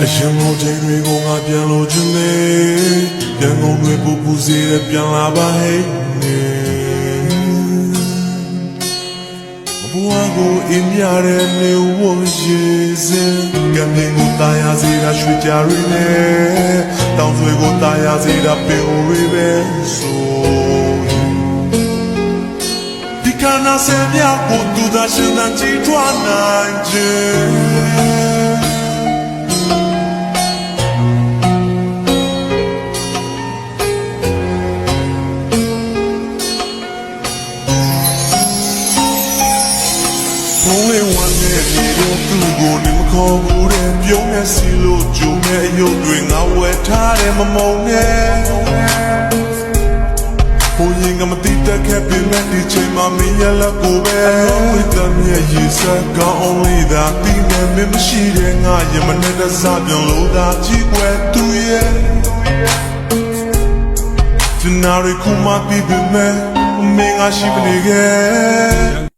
အရှင်မို့ချိန်တွေကိုငါပြန်လို့ချင်နေပြန်ကုန်တွေပူပူစေတဲ့ပြန်လာပါဟဲ့ဘဝကိုအင်းရတဲ့နေဝရေစင်ကံတင်ကိုတာယာစေတာရွှေကြရင်းနဲ့တောင်ဆွေကိုတာယာစေတာပင်ဝေးပဲဆိုဒီကနာဆယ်မြတ်ကိုသူသာရှင်သာကြည်ထွားနိုင်ခြင်းသူကိုနေမခေါ်ဘူးတဲ့ပြုံးနေစီလို့ဂျုံနဲ့ရုပ်တွေငါဝယ်ထားတယ်မမုံနဲ့ဘိုးရင်ကမတိတက်ခဲ့ပြင်မဲ့ဒီချိန်မှာမင်းရလက်ကိုပဲဝိတ္တမြရဲ့ရေစက်ကောင်းအောင်လေးသာပြီးနေမမရှိတဲ့ငါရမနဲ့တစားပြောင်းလို့သာကြည့်ွယ်သူရဲ့ဒီနာရီခုမှပြီးပြီမဲ့မင်းငါရှိမနေခဲ့